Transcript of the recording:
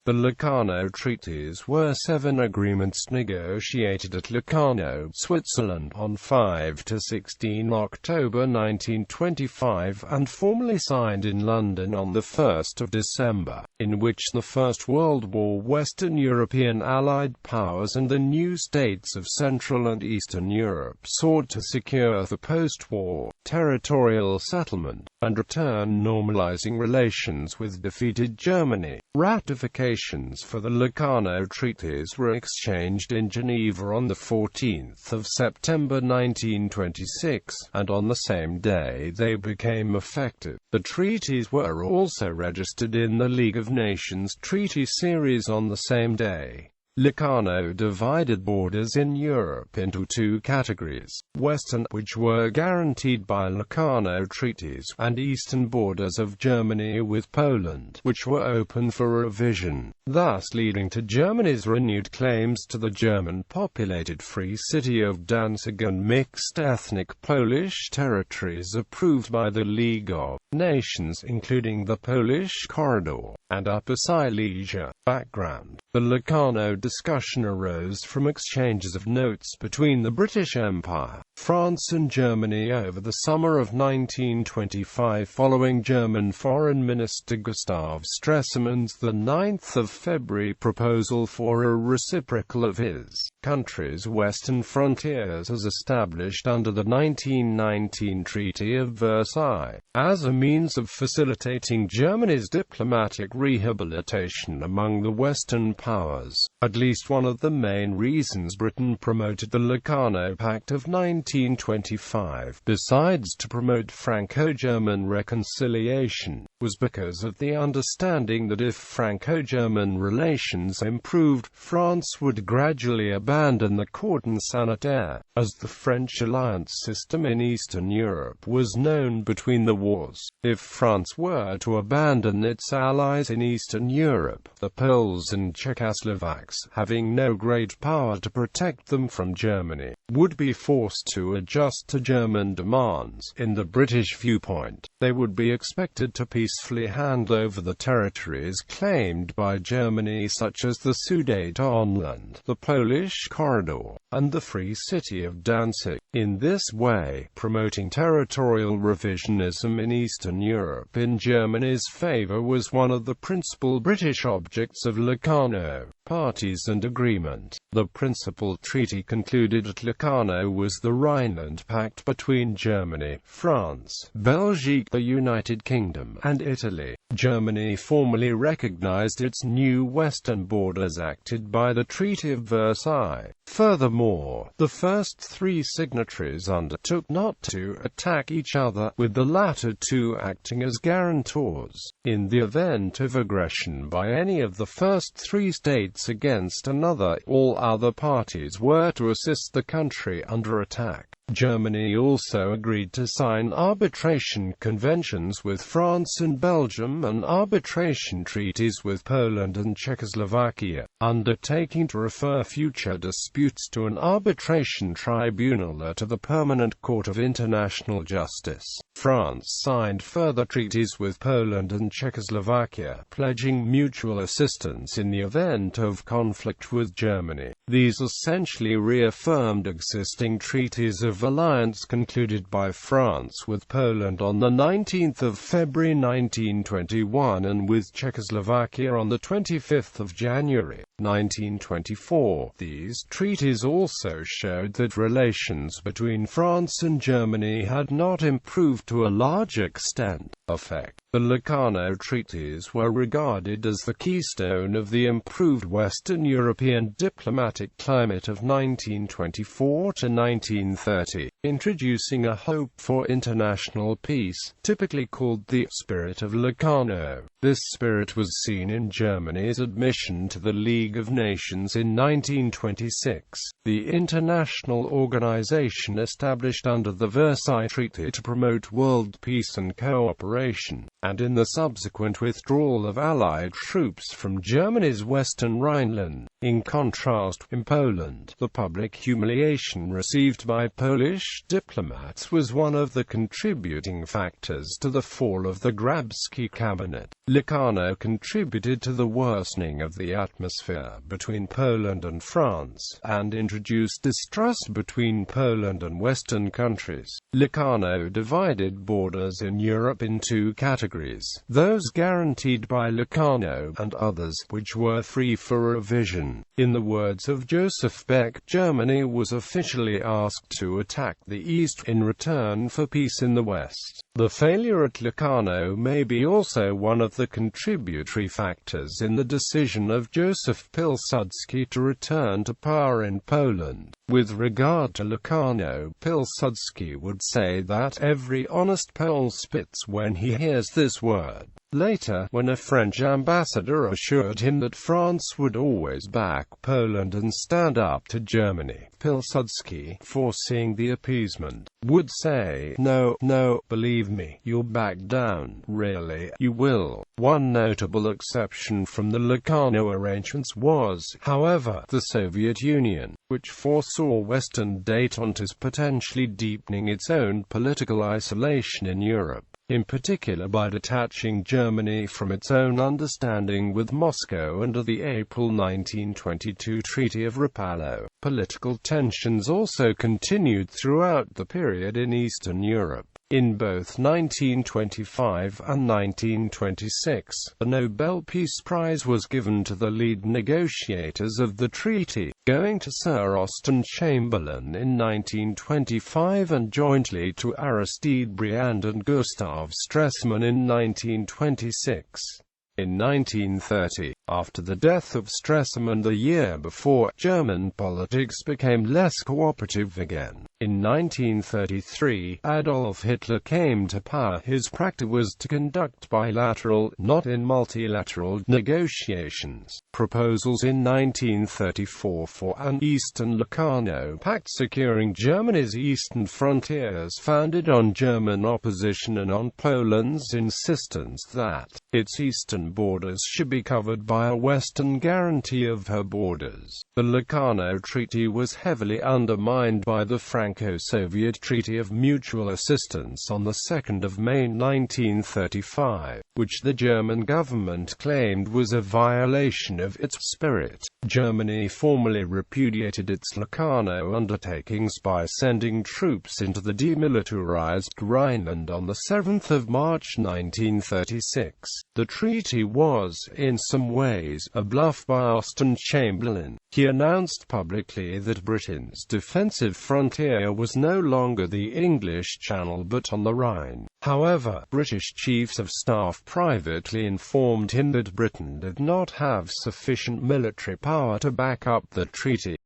The Locarno Treaties were 7 agreements negotiated at Locarno, Switzerland on 5–16 October 1925 and formally signed in London on 1 December, in which the First World War Western European Allied powers and the new states of Central and Eastern Europe sought to secure the post-war, territorial settlement, and return normalizing relations with defeated Germany. Ratifications for the Locarno Treaties were exchanged in Geneva on 14 September 1926, and on the same day they became effective. The treaties were also registered in the League of Nations Treaty Series on the same day. Locarno divided borders in Europe into 2 categories: Western, which were guaranteed by Locarno treaties, and Eastern borders of Germany with Poland, which were open for revision, thus leading to Germany's renewed claims to the German-populated free city of Danzig and mixed-ethnic Polish territories approved by the League of Nations, including the Polish corridor and Upper Silesia. Background: the Locarno discussion arose from exchanges of notes between the British Empire, France and Germany over the summer of 1925 following German Foreign Minister Gustav Stresemann's 9 February proposal for a reciprocal of his country's western frontiers as established under the 1919 Treaty of Versailles, as a means of facilitating Germany's diplomatic rehabilitation among the Western powers. At least one of the main reasons Britain promoted the Locarno Pact of 1925, besides to promote Franco-German reconciliation, was because of the understanding that if Franco-German relations improved, France would gradually abandon the cordon sanitaire, as the French alliance system in Eastern Europe was known between the wars. If France were to abandon its allies in Eastern Europe, the Poles and Czechoslovaks, having no great power to protect them from Germany, would be forced to adjust to German demands. In the British viewpoint, they would be expected to peacefully hand over the territories claimed by Germany, such as the Sudetenland, the Polish corridor, and the Free City of Danzig. In this way, promoting territorial revisionism in Eastern Europe in Germany's favor was one of the principal British objects of Locarno parties and agreement. The principal treaty concluded at Locarno was the Rhineland Pact between Germany, France, Belgium, the United Kingdom, and Italy. Germany formally recognized its new western borders acted by the Treaty of Versailles. Furthermore, the first 3 signatories undertook not to attack each other, with the latter 2 acting as guarantors. In the event of aggression by any of the first 3 states against another, all other parties were to assist the country under attack. Germany also agreed to sign arbitration conventions with France and Belgium and arbitration treaties with Poland and Czechoslovakia, undertaking to refer future disputes to an arbitration tribunal or to the Permanent Court of International Justice. France signed further treaties with Poland and Czechoslovakia, pledging mutual assistance in the event of conflict with Germany. These essentially reaffirmed existing treaties of alliance concluded by France with Poland on 19 February 1921 and with Czechoslovakia on 25 January 1924. These treaties also showed that relations between France and Germany had not improved to a large extent. The Locarno Treaties were regarded as the keystone of the improved Western European diplomatic climate of 1924 to 1930, introducing a hope for international peace, typically called the spirit of Locarno. This spirit was seen in Germany's admission to the League of Nations in 1926, the international organization established under the Versailles Treaty to promote world peace and cooperation, and in the subsequent withdrawal of Allied troops from Germany's western Rhineland. In contrast, in Poland, the public humiliation received by Poland Polish diplomats was one of the contributing factors to the fall of the Grabski cabinet. Locarno contributed to the worsening of the atmosphere between Poland and France, and introduced distrust between Poland and Western countries. Locarno divided borders in Europe in two categories: those guaranteed by Locarno, and others, which were free for revision. In the words of Joseph Beck, Germany was officially asked to attack the East in return for peace in the West. The failure at Locarno may be also one of the contributory factors in the decision of Joseph Pilsudski to return to power in Poland. With regard to Locarno, Pilsudski would say that every honest Pole spits when he hears this word. Later, when a French ambassador assured him that France would always back Poland and stand up to Germany, Pilsudski, foreseeing the appeasement, would say, "No, no, believe me, you'll back down. Really, you will." One notable exception from the Locarno arrangements was, however, the Soviet Union, which foresaw Western détente as potentially deepening its own political isolation in Europe, in particular by detaching Germany from its own understanding with Moscow under the April 1922 Treaty of Rapallo. Political tensions also continued throughout the period in Eastern Europe. In both 1925 and 1926, a Nobel Peace Prize was given to the lead negotiators of the treaty, going to Sir Austen Chamberlain in 1925 and jointly to Aristide Briand and Gustav Stresemann in 1926. In 1930, after the death of Stresemann the year before, German politics became less cooperative again. In 1933, Adolf Hitler came to power. His practice was to conduct bilateral, not in multilateral, negotiations. Proposals in 1934 for an Eastern Locarno Pact securing Germany's eastern frontiers founded on German opposition and on Poland's insistence that its eastern borders should be covered by a Western guarantee of her borders. The Locarno Treaty was heavily undermined by the Franco-Soviet Treaty of Mutual Assistance on 2 May 1935, which the German government claimed was a violation of its spirit. Germany formally repudiated its Locarno undertakings by sending troops into the demilitarized Rhineland on 7 March 1936. The treaty was, in some ways, a bluff by Austen Chamberlain. He announced publicly that Britain's defensive frontier was no longer the English Channel but on the Rhine. However, British chiefs of staff privately informed him that Britain did not have sufficient military power to back up the treaty.